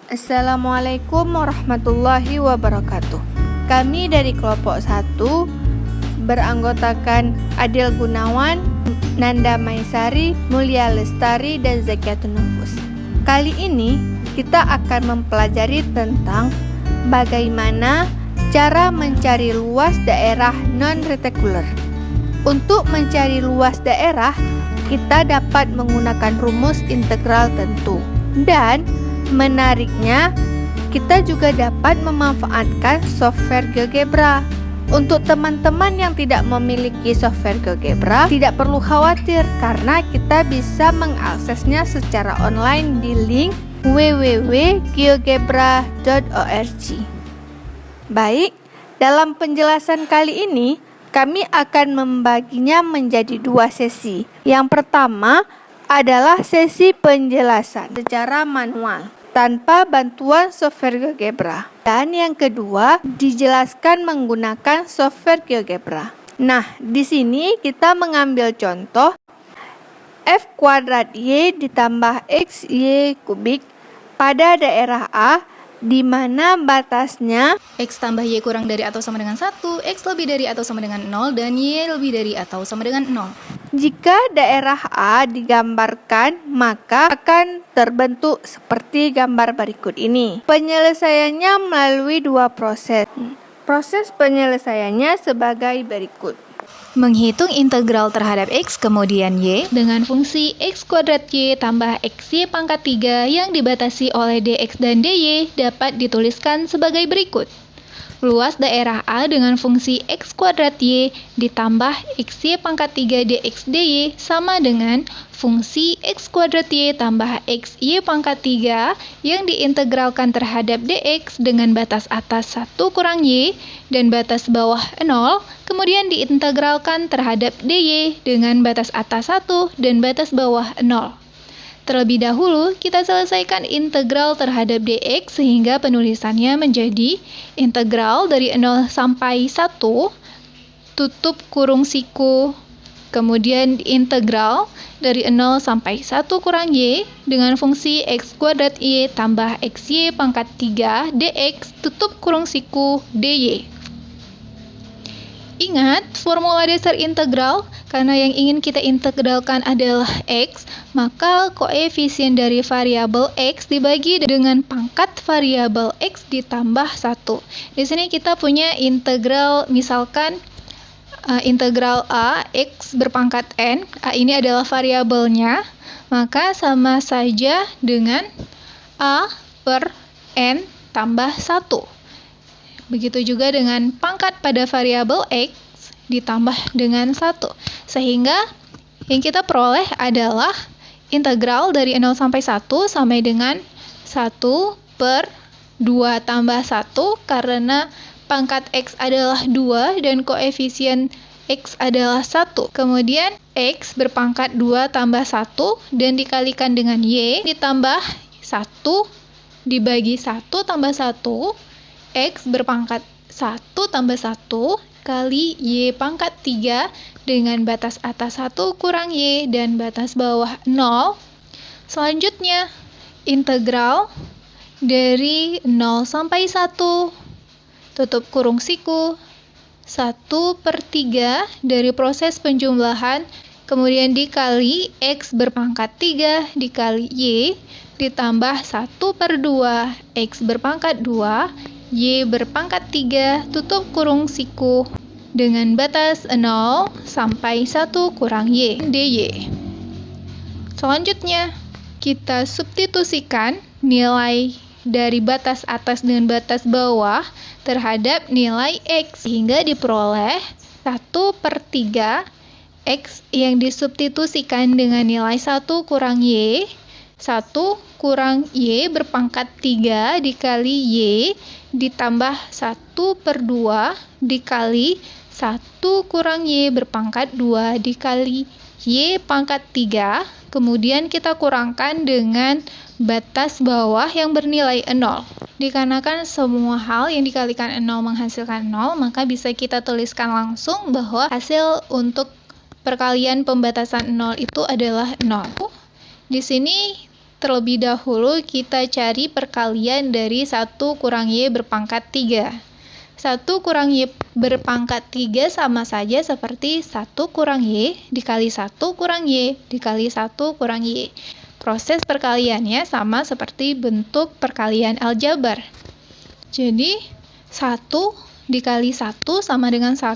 Assalamualaikum warahmatullahi wabarakatuh. Kami dari kelompok 1 beranggotakan Adil Gunawan, Nanda Maisari, Mulia Lestari, dan Zakiatun Nufus. Kali ini kita akan mempelajari tentang bagaimana cara mencari luas daerah non-retikuler. Untuk mencari luas daerah, kita dapat menggunakan rumus integral tentu. Dan menariknya, kita juga dapat memanfaatkan software GeoGebra. Untuk teman-teman yang tidak memiliki software GeoGebra, tidak perlu khawatir karena kita bisa mengaksesnya secara online di link www.geogebra.org. Baik, dalam penjelasan kali ini, kami akan membaginya menjadi 2 sesi. Yang pertama adalah sesi penjelasan secara manual tanpa bantuan software GeoGebra. Dan yang kedua, dijelaskan menggunakan software GeoGebra. Nah, di sini kita mengambil contoh f² ditambah xy kubik pada daerah A, di mana batasnya X tambah Y kurang dari atau sama dengan 1, X lebih dari atau sama dengan 0, dan Y lebih dari atau sama dengan 0. Jika daerah A digambarkan, maka akan terbentuk seperti gambar berikut ini. Penyelesaiannya melalui 2 proses. Proses penyelesaiannya sebagai berikut. Menghitung integral terhadap X kemudian Y dengan fungsi X² Y tambah XY pangkat 3 yang dibatasi oleh dx dan dy dapat dituliskan sebagai berikut. Luas daerah A dengan fungsi X² Y ditambah XY pangkat 3 dx dy sama dengan fungsi X² Y tambah XY pangkat 3 yang diintegralkan terhadap dx dengan batas atas 1 kurang Y dan batas bawah 0, kemudian diintegralkan terhadap dy dengan batas atas 1 dan batas bawah 0. Terlebih dahulu, kita selesaikan integral terhadap dx sehingga penulisannya menjadi integral dari 0 sampai 1, tutup kurung siku, kemudian integral dari 0 sampai 1 kurang y dengan fungsi X² Y tambah XY pangkat 3 dx, tutup kurung siku, dy. Ingat, formula dasar integral, karena yang ingin kita integralkan adalah x, maka koefisien dari variabel x dibagi dengan pangkat variabel x ditambah 1. Di sini kita punya integral, misalkan integral a, x berpangkat n, a ini adalah variabelnya, maka sama saja dengan a per n tambah 1. Begitu juga dengan pangkat pada variabel x ditambah dengan 1. Sehingga yang kita peroleh adalah integral dari 0 sampai 1 sampai dengan 1 per 2 tambah 1 karena pangkat x adalah 2 dan koefisien x adalah 1. Kemudian x berpangkat 2 tambah 1 dan dikalikan dengan y ditambah 1 dibagi 1 tambah 1. X berpangkat 1 tambah 1 kali Y pangkat 3 dengan batas atas 1 kurang Y dan batas bawah 0. Selanjutnya, integral dari 0 sampai 1, tutup kurung siku, 1 per 3 dari proses penjumlahan, kemudian dikali X berpangkat 3 dikali Y, ditambah 1 per 2 X berpangkat 2, Y berpangkat 3, tutup kurung siku, dengan batas 0 sampai 1 kurang Y, dy. Selanjutnya, kita substitusikan nilai dari batas atas dan batas bawah terhadap nilai X, sehingga diperoleh 1 per 3 X yang disubstitusikan dengan nilai 1 kurang Y, 1 kurang Y berpangkat 3 dikali Y, ditambah 1 per 2 dikali 1 kurang Y berpangkat 2 dikali Y pangkat 3, kemudian kita kurangkan dengan batas bawah yang bernilai 0. Dikarenakan semua hal yang dikalikan 0 menghasilkan 0, maka bisa kita tuliskan langsung bahwa hasil untuk perkalian pembatasan 0 itu adalah 0. Di sini terlebih dahulu kita cari perkalian dari 1 kurang Y berpangkat 3. 1 kurang Y berpangkat 3 sama saja seperti 1 kurang Y dikali 1 kurang Y dikali 1 kurang Y. Proses perkaliannya sama seperti bentuk perkalian aljabar. Jadi 1 dikali 1 sama dengan 1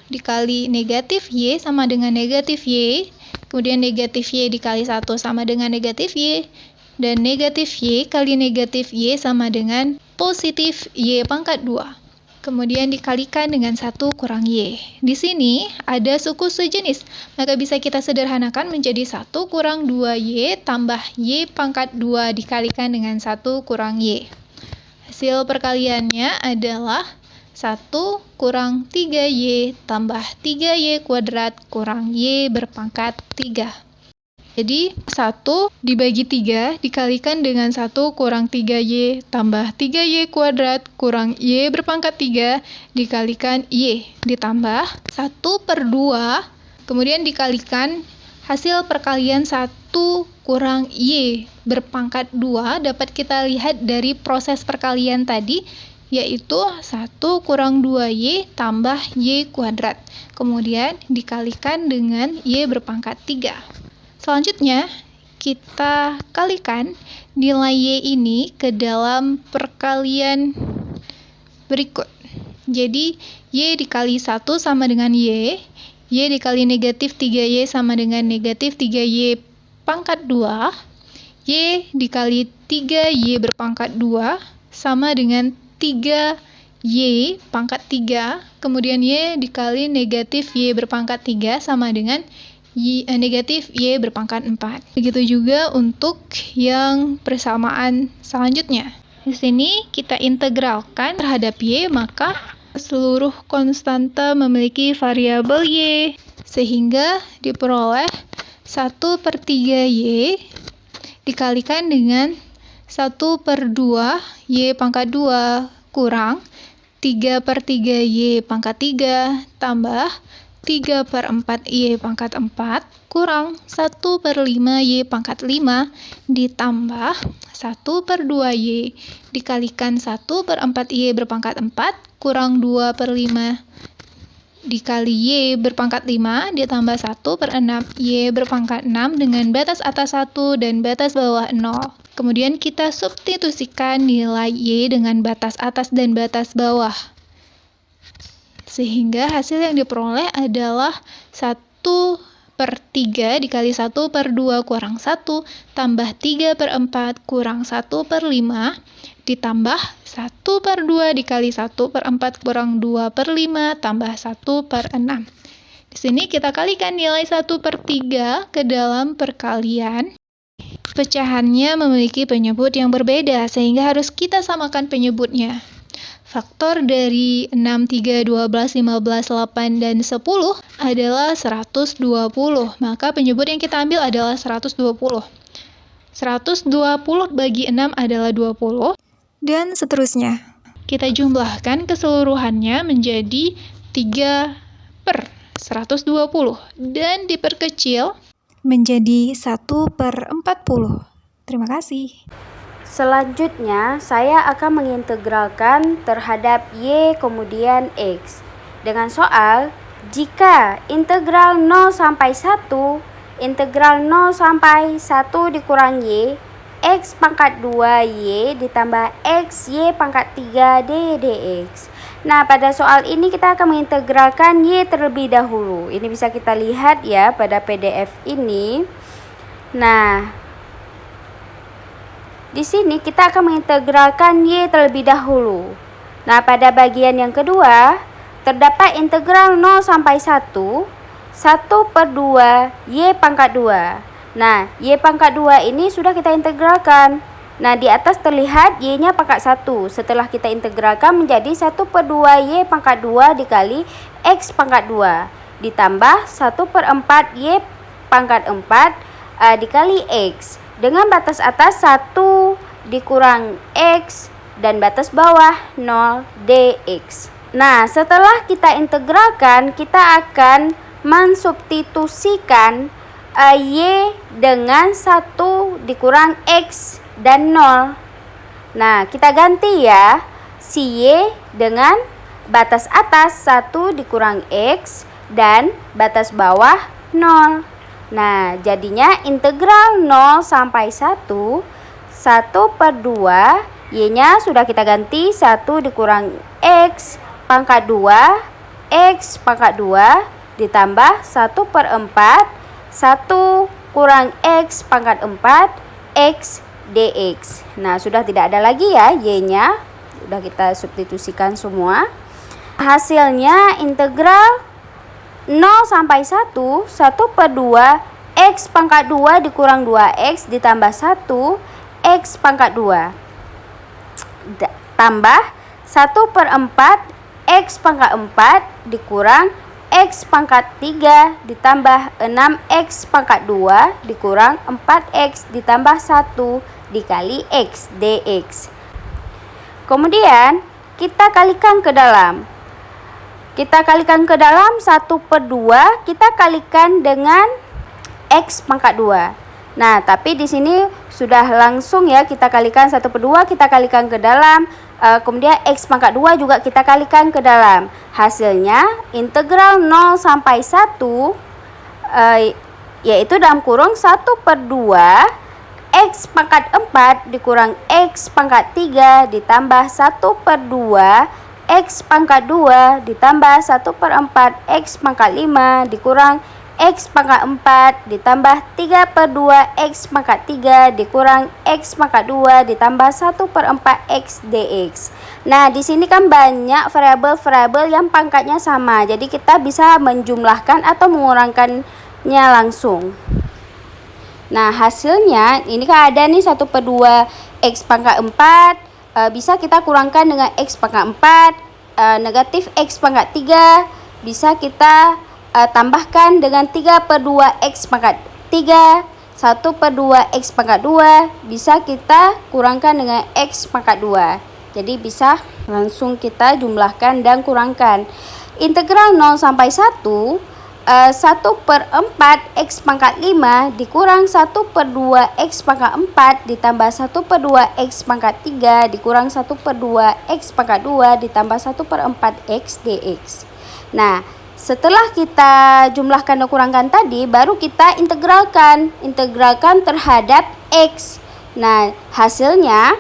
dikali negatif Y sama dengan negatif Y, kemudian negatif Y dikali 1 sama dengan negatif Y, dan negatif Y kali negatif Y sama dengan positif Y pangkat 2. Kemudian dikalikan dengan 1 kurang Y. Di sini ada suku sejenis, maka bisa kita sederhanakan menjadi 1 kurang 2Y tambah Y pangkat 2 dikalikan dengan 1 kurang Y. Hasil perkaliannya adalah 1 kurang 3Y tambah 3Y kuadrat kurang Y berpangkat 3. Jadi 1 dibagi 3 dikalikan dengan 1 kurang 3Y tambah 3Y kuadrat kurang Y berpangkat 3 dikalikan Y ditambah 1/2 kemudian dikalikan hasil perkalian 1 kurang Y berpangkat 2 dapat kita lihat dari proses perkalian tadi, yaitu 1 kurang 2Y tambah Y kuadrat. Kemudian dikalikan dengan Y berpangkat 3. Selanjutnya, kita kalikan nilai Y ini ke dalam perkalian berikut. Jadi, Y dikali 1 sama dengan Y dikali negatif 3Y sama dengan negatif 3Y pangkat 2, Y dikali 3Y berpangkat 2 sama dengan 3Y pangkat 3, kemudian Y dikali negatif Y berpangkat 3 sama dengan negatif Y berpangkat 4. Begitu juga untuk yang persamaan selanjutnya. Di sini kita integralkan terhadap Y, maka seluruh konstanta memiliki variabel Y, sehingga diperoleh 1/3Y dikalikan dengan 1/2 Y pangkat 2 kurang 3/3Y pangkat 3 tambah 3/4 Y pangkat 4 kurang 1/5 Y pangkat 5 ditambah 1/2Y dikalikan 1/4 Y berpangkat 4 kurang 2/5 dikali Y berpangkat 5 ditambah 1/6 Y berpangkat 6 dengan batas atas 1 dan batas bawah 0. Kemudian kita substitusikan nilai Y dengan batas atas dan batas bawah. Sehingga hasil yang diperoleh adalah 1/3 dikali 1/2 kurang 1 tambah 3/4 kurang 1/5 ditambah 1/2 dikali 1/4 kurang 2/5 tambah 1/6. Di sini kita kalikan nilai 1/3 ke dalam perkalian. Pecahannya memiliki penyebut yang berbeda, sehingga harus kita samakan penyebutnya. Faktor dari 6, 3, 12, 15, 8, dan 10 adalah 120. Maka penyebut yang kita ambil adalah 120. 120 bagi 6 adalah 20. Dan seterusnya. Kita jumlahkan keseluruhannya menjadi 3/120 dan diperkecil menjadi 1/40. Terima kasih. Selanjutnya, saya akan mengintegralkan terhadap Y kemudian X dengan soal jika integral 0 sampai 1, integral 0 sampai 1 dikurang Y, X pangkat 2Y ditambah X Y pangkat 3 dx. Nah, pada soal ini kita akan mengintegralkan Y terlebih dahulu. Ini bisa kita lihat ya pada PDF ini. Nah, di sini kita akan mengintegralkan Y terlebih dahulu. Nah, pada bagian yang kedua, terdapat integral 0 sampai 1, 1/2 Y pangkat 2. Nah, Y pangkat 2 ini sudah kita integralkan. Nah, di atas terlihat Y-nya pangkat 1. Setelah kita integralkan menjadi 1/2 Y pangkat 2 dikali X pangkat 2. Ditambah 1/4 Y pangkat 4 dikali X. Dengan batas atas 1 dikurang X dan batas bawah 0 dx. Nah, setelah kita integralkan, kita akan mensubstitusikan Y dengan 1 dikurang X dan 0. Nah, kita ganti ya. Si Y dengan batas atas 1 dikurang X dan batas bawah 0. Nah, jadinya integral 0 sampai 1, 1/2, Y-nya sudah kita ganti 1 dikurang X pangkat 2, X pangkat 2 ditambah 1/4, 1 kurang X pangkat 4, X dx. Nah, sudah tidak ada lagi ya Y-nya. Sudah kita substitusikan semua. Hasilnya integral 0 sampai 1, 1/2 X pangkat 2 dikurang 2X ditambah 1 X pangkat 2 tambah 1/4 X pangkat 4 dikurang X pangkat 3 ditambah 6X pangkat 2 dikurang 4X ditambah 1 dikali X dx. Kemudian kita kalikan ke dalam. 1/2 kita kalikan dengan X pangkat 2. Nah, tapi di sini sudah langsung ya kita kalikan 1/2 kita kalikan ke dalam. Kemudian X pangkat 2 juga kita kalikan ke dalam. Hasilnya integral 0 sampai 1 yaitu dalam kurung 1/2 X pangkat 4 dikurang X pangkat 3 ditambah 1/2 X pangkat 2 ditambah 1/4 X pangkat 5 dikurang X pangkat 4 ditambah 3/2 X pangkat 3 dikurang X pangkat 2 ditambah 1/4 X dx. Nah, di sini kan banyak variabel-variabel yang pangkatnya sama. Jadi kita bisa menjumlahkan atau mengurangkannya langsung. Nah, hasilnya ini kan ada nih 1/2 X pangkat 4. Bisa kita kurangkan dengan X pangkat 4, negatif X pangkat 3 bisa kita tambahkan dengan 3/2 X pangkat 3, 1/2 X pangkat 2 bisa kita kurangkan dengan X pangkat 2. Jadi bisa langsung kita jumlahkan dan kurangkan. Integral 0 sampai 1, 1/4 X pangkat 5 dikurang 1/2 X pangkat 4 ditambah 1/2 X pangkat 3 dikurang 1/2 X pangkat 2 ditambah 1/4 X dx. Nah, setelah kita jumlahkan dan kurangkan tadi, baru kita integralkan terhadap X. Nah, hasilnya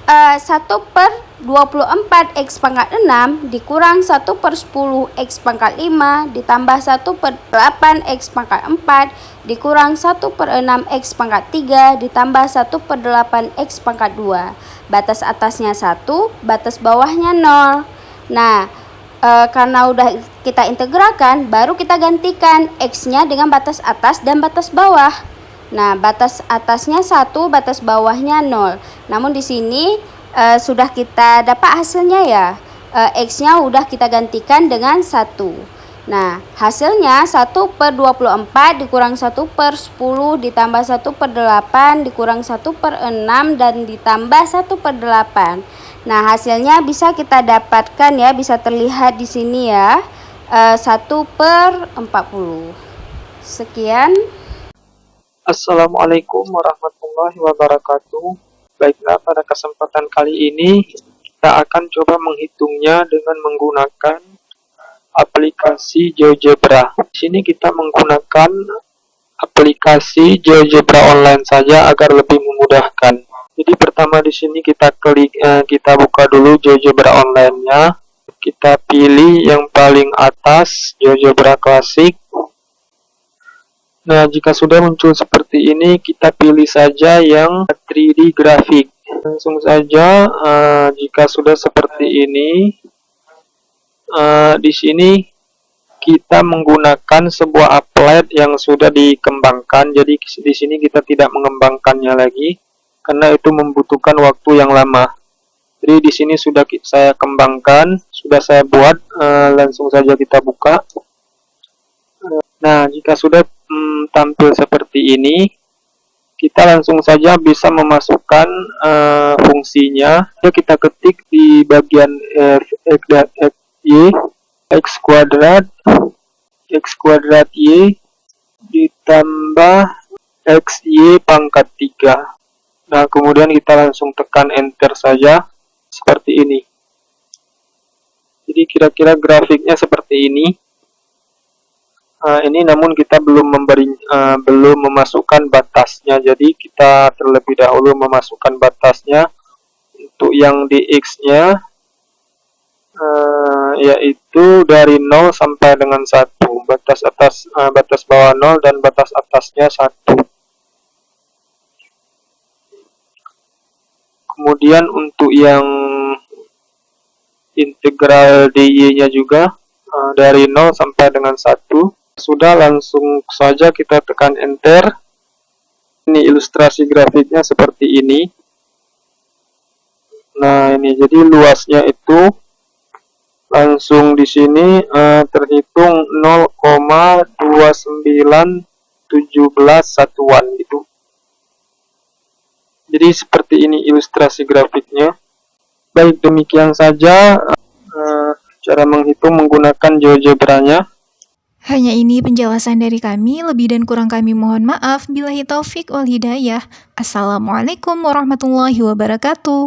1/24 X pangkat 6 dikurang 1/10 X pangkat 5 ditambah 1/8 X pangkat 4 dikurang 1/6 X pangkat 3 ditambah 1/8 X pangkat 2. Batas atasnya 1, batas bawahnya 0. Nah, karena udah kita integralkan, baru kita gantikan X-nya dengan batas atas dan batas bawah. Nah, batas atasnya 1, batas bawahnya 0. Namun di sini sudah kita dapat hasilnya ya. X-nya udah kita gantikan dengan 1. Nah, hasilnya 1/24 dikurang 1/10 ditambah 1/8 dikurang 1/6 dan ditambah 1/8. Nah, hasilnya bisa kita dapatkan ya, bisa terlihat di sini ya. 1/40. Sekian. Assalamualaikum warahmatullahi wabarakatuh. Baiklah, pada kesempatan kali ini kita akan coba menghitungnya dengan menggunakan aplikasi GeoGebra. Di sini kita menggunakan aplikasi GeoGebra online saja agar lebih memudahkan. Jadi pertama di sini kita buka dulu GeoGebra online-nya. Kita pilih yang paling atas GeoGebra Classic. Nah, jika sudah muncul seperti ini, kita pilih saja yang 3D grafik. Langsung saja, jika sudah seperti ini, di sini kita menggunakan sebuah applet yang sudah dikembangkan. Jadi di sini kita tidak mengembangkannya lagi, karena itu membutuhkan waktu yang lama. Jadi di sini sudah saya kembangkan, sudah saya buat. Langsung saja kita buka. Nah, jika sudah tampil seperti ini, kita langsung saja bisa memasukkan fungsinya. Kita ketik di bagian x kuadrat y ditambah XY pangkat 3. Nah, kemudian kita langsung tekan enter saja seperti ini. Jadi kira-kira grafiknya seperti ini. Ini namun kita belum memasukkan batasnya. Jadi kita terlebih dahulu memasukkan batasnya. Untuk yang di X-nya yaitu dari 0 sampai dengan 1. Batas bawah 0 dan batas atasnya 1. Kemudian untuk yang integral dy-nya juga dari 0 sampai dengan 1. Sudah, langsung saja kita tekan enter. Ini ilustrasi grafiknya seperti ini. Nah, ini jadi luasnya itu langsung di sini terhitung 0,2917 satuan gitu. Jadi seperti ini ilustrasi grafiknya. Baik, demikian saja cara menghitung menggunakan GeoGebra-nya. Hanya ini penjelasan dari kami, lebih dan kurang kami mohon maaf. Billahi taufik wal hidayah. Assalamualaikum warahmatullahi wabarakatuh.